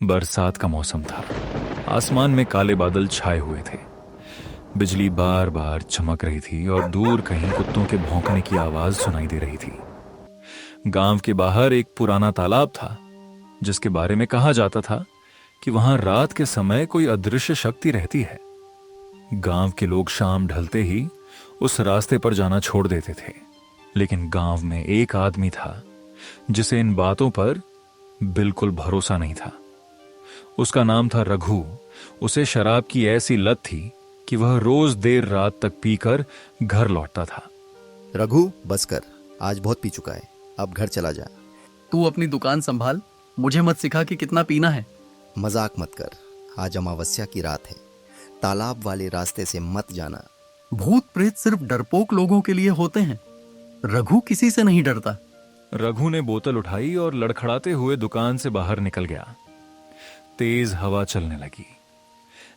बरसात का मौसम था। आसमान में काले बादल छाए हुए थे। बिजली बार बार चमक रही थी और दूर कहीं कुत्तों के भौंकने की आवाज सुनाई दे रही थी। गांव के बाहर एक पुराना तालाब था जिसके बारे में कहा जाता था कि वहां रात के समय कोई अदृश्य शक्ति रहती है। गांव के लोग शाम ढलते ही उस रास्ते पर जाना छोड़ देते थे, लेकिन गांव में एक आदमी था जिसे इन बातों पर बिल्कुल भरोसा नहीं था। उसका नाम था रघु। उसे शराब की ऐसी लत थी कि वह रोज देर रात तक पीकर घर लौटता था। रघु बस कर, आज बहुत पी चुका है, अब घर चला जा। तू अपनी दुकान संभाल, मुझे मत सिखा कि कितना पीना है। मजाक मत कर, आज अमावस्या की रात है, तालाब वाले रास्ते से मत जाना। भूत प्रेत सिर्फ डरपोक लोगों के लिए होते हैं। रघु किसी से नहीं डरता। रघु ने बोतल उठाई और लड़खड़ाते हुए दुकान से बाहर निकल गया। तेज हवा चलने लगी।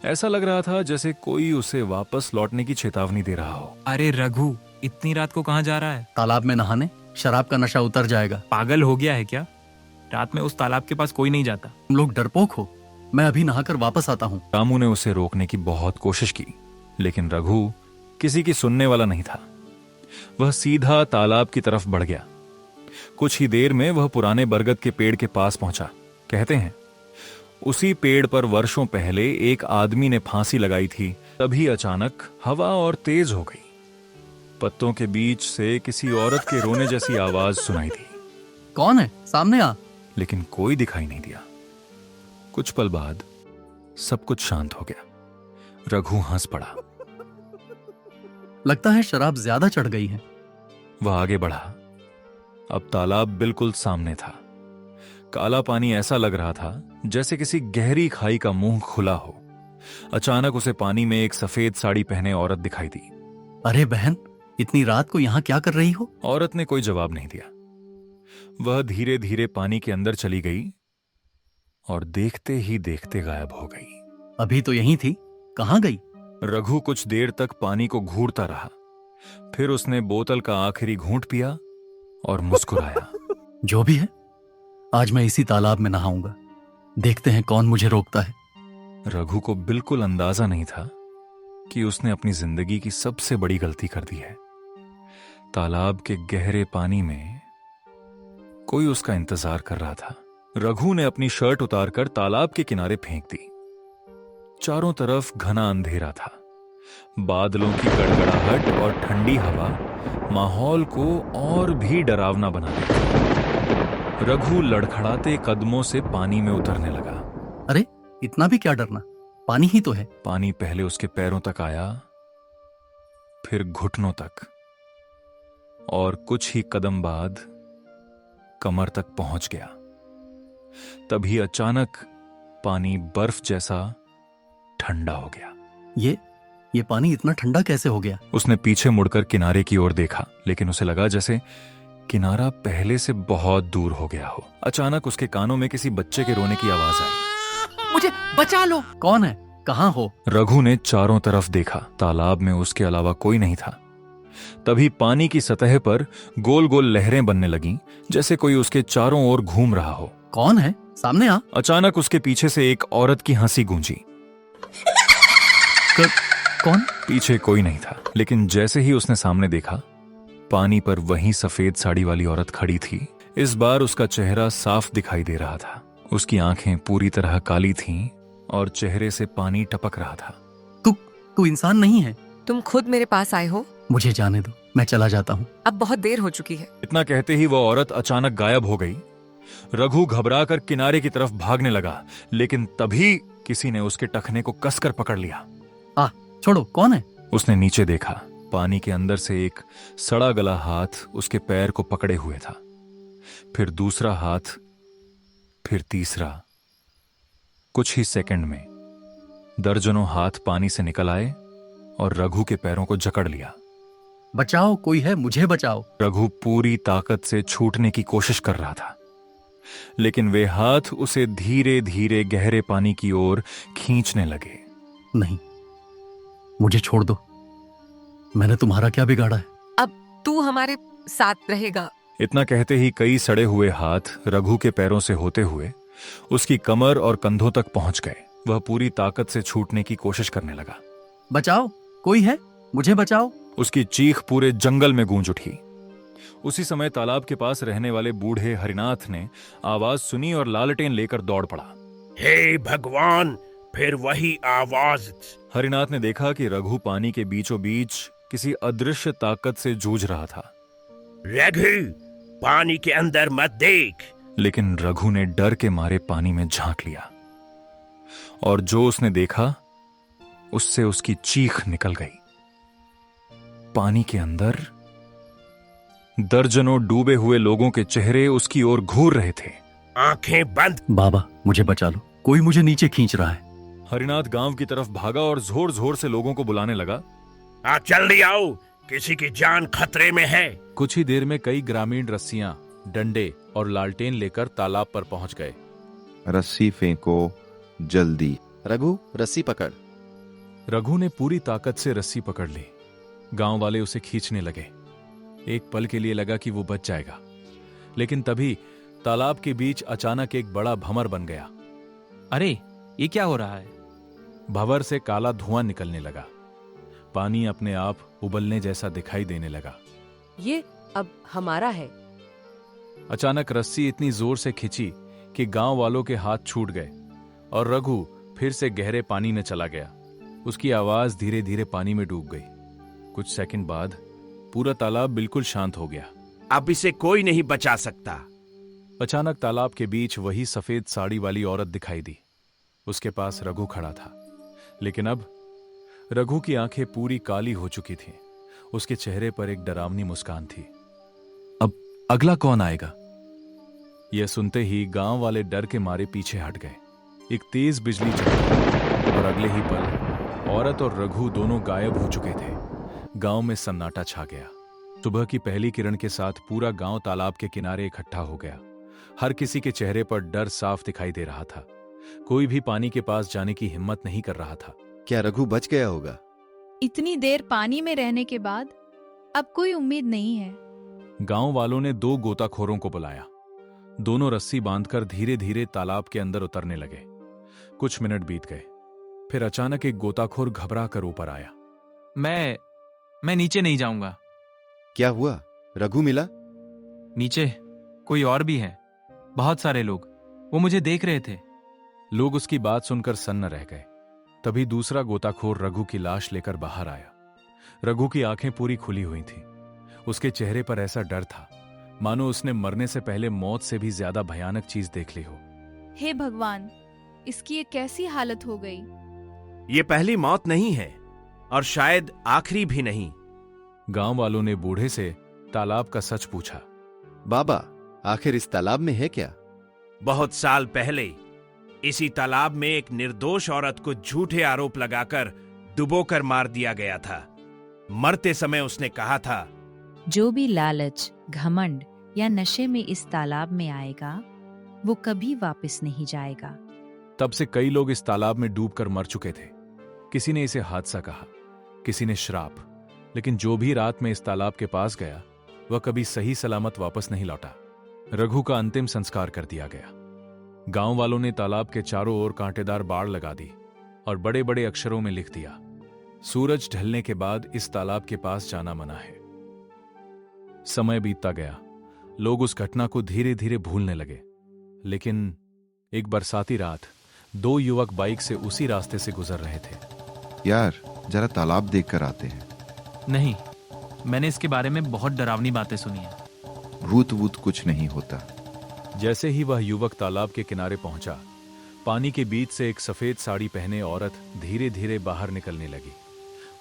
ऐसा लग रहा था जैसे कोई उसे वापस लौटने की चेतावनी दे रहा हो। अरे रघु, इतनी रात को कहाँ जा रहा है? तालाब में नहाने, शराब का नशा उतर जाएगा। पागल हो गया है क्या? रात में उस तालाब के पास कोई नहीं जाता। तुम लोग डरपोक हो। मैं अभी नहाकर वापस आता हूँ। रामू ने उसे रोकने की बहुत कोशिश की, लेकिन रघु किसी की सुनने वाला नहीं था। वह सीधा तालाब की तरफ बढ़ गया। कुछ ही देर में वह पुराने बरगद के पेड़ के पास पहुंचा। कहते हैं उसी पेड़ पर वर्षों पहले एक आदमी ने फांसी लगाई थी। तभी अचानक हवा और तेज हो गई। पत्तों के बीच से किसी औरत के रोने जैसी आवाज सुनाई दी। कौन है? सामने आ। लेकिन कोई दिखाई नहीं दिया। कुछ पल बाद सब कुछ शांत हो गया। रघु हंस पड़ा। लगता है शराब ज्यादा चढ़ गई है। वह आगे बढ़ा। अब तालाब बिल्कुल सामने था। काला पानी ऐसा लग रहा था जैसे किसी गहरी खाई का मुंह खुला हो। अचानक उसे पानी में एक सफेद साड़ी पहने औरत दिखाई दी। अरे बहन, इतनी रात को यहाँ क्या कर रही हो? औरत ने कोई जवाब नहीं दिया। वह धीरे धीरे पानी के अंदर चली गई और देखते ही देखते गायब हो गई। अभी तो यहीं थी, कहाँ गई? रघु कुछ देर तक पानी को घूरता रहा। फिर उसने बोतल का आखिरी घूंट पिया और मुस्कुराया। जो भी है, आज मैं इसी तालाब में नहाऊंगा। देखते हैं कौन मुझे रोकता है। रघु को बिल्कुल अंदाजा नहीं था कि उसने अपनी जिंदगी की सबसे बड़ी गलती कर दी है। तालाब के गहरे पानी में कोई उसका इंतजार कर रहा था। रघु ने अपनी शर्ट उतारकर तालाब के किनारे फेंक दी। चारों तरफ घना अंधेरा था। बादलों की गड़गड़ाहट और ठंडी हवा माहौल को और भी डरावना बना देती। रघु लड़खड़ाते कदमों से पानी में उतरने लगा। अरे इतना भी क्या डरना, पानी ही तो है। पानी पहले उसके पैरों तक आया, फिर घुटनों तक, और कुछ ही कदम बाद कमर तक पहुंच गया। तभी अचानक पानी बर्फ जैसा ठंडा हो गया। ये पानी इतना ठंडा कैसे हो गया? उसने पीछे मुड़कर किनारे की ओर देखा, लेकिन उसे लगा जैसे किनारा पहले से बहुत दूर हो गया हो। अचानक उसके कानों में किसी बच्चे के रोने की आवाज आई। मुझे बचा लो। कौन है? कहाँ हो? रघु ने चारों तरफ देखा। तालाब में उसके अलावा कोई नहीं था। तभी पानी की सतह पर गोल गोल लहरें बनने लगीं, जैसे कोई उसके चारों ओर घूम रहा हो। कौन है? सामने आ। अचानक उसके पीछे से एक औरत की हंसी गूंजी। कौन? पीछे कोई नहीं था, लेकिन जैसे ही उसने सामने देखा, पानी पर वही सफेद साड़ी वाली औरत खड़ी थी। इस बार उसका चेहरा साफ दिखाई दे रहा था। उसकी आंखें पूरी तरह काली थीं और चेहरे से पानी टपक रहा था। तू इंसान नहीं है। तुम खुद मेरे पास आए हो। मुझे जाने दो, मैं चला जाता हूँ। अब बहुत देर हो चुकी है। इतना कहते ही वह औरत अचानक गायब हो गई। रघु घबराकर किनारे की तरफ भागने लगा, लेकिन तभी किसी ने उसके टखने को कसकर पकड़ लिया। छोड़ो, कौन है? उसने नीचे देखा। पानी के अंदर से एक सड़ा गला हाथ उसके पैर को पकड़े हुए था। फिर दूसरा हाथ, फिर तीसरा। कुछ ही सेकंड में दर्जनों हाथ पानी से निकल आए और रघु के पैरों को जकड़ लिया। बचाओ, कोई है, मुझे बचाओ। रघु पूरी ताकत से छूटने की कोशिश कर रहा था, लेकिन वे हाथ उसे धीरे धीरे गहरे पानी की ओर खींचने लगे। नहीं, मुझे छोड़ दो। मैंने तुम्हारा क्या बिगाड़ा है? अब तू हमारे साथ रहेगा। इतना कहते ही कई सड़े हुए हाथ रघु के पैरों से होते हुए उसकी कमर और कंधों तक पहुंच गए। वह पूरी ताकत से छूटने की कोशिश करने लगा। बचाओ, कोई है? मुझे बचाओ। उसकी चीख पूरे जंगल में गूंज उठी। उसी समय तालाब के पास रहने वाले बूढ़े हरिनाथ ने आवाज सुनी और लालटेन लेकर दौड़ पड़ा। हे भगवान, फिर वही आवाज। हरिनाथ ने देखा कि रघु पानी के बीचों बीच किसी अदृश्य ताकत से जूझ रहा था। रघु, पानी के अंदर मत देख। लेकिन रघु ने डर के मारे पानी में झांक लिया और जो उसने देखा उससे उसकी चीख निकल गई। पानी के अंदर दर्जनों डूबे हुए लोगों के चेहरे उसकी ओर घूर रहे थे। आंखें बंद। बाबा, मुझे बचा लो, कोई मुझे नीचे खींच रहा है। हरिनाथ गांव की तरफ भागा और जोर जोर से लोगों को बुलाने लगा। जल्दी आओ, किसी की जान खतरे में है। कुछ ही देर में कई ग्रामीण रस्सियां, डंडे और लालटेन लेकर तालाब पर पहुंच गए। रस्सी फेंको जल्दी। रघु, रस्सी पकड़। रघु ने पूरी ताकत से रस्सी पकड़ ली। गांव वाले उसे खींचने लगे। एक पल के लिए लगा कि वो बच जाएगा, लेकिन तभी तालाब के बीच अचानक एक बड़ा भंवर बन गया। अरे, ये क्या हो रहा है? भंवर से काला धुआं निकलने लगा। पानी अपने आप उबलने जैसा दिखाई देने लगा। ये अब हमारा है। अचानक रस्सी इतनी जोर से खिंची कि गांव वालों के हाथ छूट गए और रघु फिर से गहरे पानी में चला गया। उसकी आवाज धीरे धीरे पानी में डूब गई। कुछ सेकंड बाद पूरा तालाब बिल्कुल शांत हो गया। अब इसे कोई नहीं बचा सकता। अचानक तालाब के बीच वही सफेद साड़ी वाली औरत दिखाई दी। उसके पास रघु खड़ा था, लेकिन अब रघु की आंखें पूरी काली हो चुकी थीं। उसके चेहरे पर एक डरावनी मुस्कान थी। अब अगला कौन आएगा? यह सुनते ही गांव वाले डर के मारे पीछे हट गए। एक तेज बिजली चमकी और अगले ही पल औरत और रघु दोनों गायब हो चुके थे। गांव में सन्नाटा छा गया। सुबह की पहली किरण के साथ पूरा गांव तालाब के किनारे इकट्ठा हो गया। हर किसी के चेहरे पर डर साफ दिखाई दे रहा था। कोई भी पानी के पास जाने की हिम्मत नहीं कर रहा था। क्या रघु बच गया होगा? इतनी देर पानी में रहने के बाद अब कोई उम्मीद नहीं है। गांव वालों ने 2 गोताखोरों को बुलाया। दोनों रस्सी बांधकर धीरे धीरे तालाब के अंदर उतरने लगे। कुछ मिनट बीत गए। फिर अचानक एक गोताखोर घबरा कर ऊपर आया। मैं नीचे नहीं जाऊंगा। क्या हुआ? रघु मिला? नीचे कोई और भी है, बहुत सारे लोग, वो मुझे देख रहे थे। लोग उसकी बात सुनकर सन्न रह गए। तभी दूसरा गोताखोर रघु की लाश लेकर बाहर आया। रघु की आंखें पूरी खुली हुई थीं। उसके चेहरे पर ऐसा डर था मानो उसने मरने से पहले मौत से भी ज्यादा भयानक चीज देख ली हो। हे भगवान, इसकी ये कैसी हालत हो गई? ये पहली मौत नहीं है और शायद आखिरी भी नहीं। गांव वालों ने बूढ़े से तालाब का सच पूछा। बाबा, आखिर इस तालाब में है क्या? बहुत साल पहले इसी तालाब में एक निर्दोष औरत को झूठे आरोप लगाकर डुबोकर मार दिया गया था। मरते समय उसने कहा था, जो भी लालच, घमंड या नशे में इस तालाब में आएगा वो कभी वापस नहीं जाएगा। तब से कई लोग इस तालाब में डूबकर मर चुके थे। किसी ने इसे हादसा कहा, किसी ने श्राप, लेकिन जो भी रात में इस तालाब के पास गया वह कभी सही सलामत वापस नहीं लौटा। रघु का अंतिम संस्कार कर दिया गया। गांव वालों ने तालाब के चारों ओर कांटेदार बाड़ लगा दी और बड़े बड़े अक्षरों में लिख दिया, सूरज ढलने के बाद इस तालाब के पास जाना मना है। समय बीतता गया। लोग उस घटना को धीरे धीरे भूलने लगे। लेकिन एक बरसाती रात 2 युवक बाइक से उसी रास्ते से गुजर रहे थे। यार, जरा तालाब देख कर आते हैं। नहीं, मैंने इसके बारे में बहुत डरावनी बातें सुनी हैं। भूत वूत कुछ नहीं होता। जैसे ही वह युवक तालाब के किनारे पहुंचा, पानी के बीच से एक सफेद साड़ी पहने औरत धीरे धीरे बाहर निकलने लगी।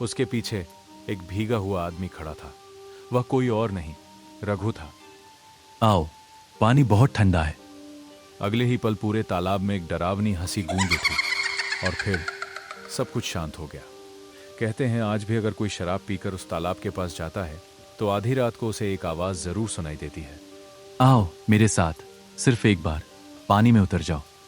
उसके पीछे एक भीगा हुआ आदमी खड़ा था। वह कोई और नहीं, रघु था। आओ, पानी बहुत ठंडा है। अगले ही पल पूरे तालाब में एक डरावनी हंसी गूंज उठी और फिर सब कुछ शांत हो गया। कहते हैं आज भी अगर कोई शराब पीकर उस तालाब के पास जाता है तो आधी रात को उसे एक आवाज जरूर सुनाई देती है। आओ मेरे साथ, सिर्फ एक बार पानी में उतर जाओ।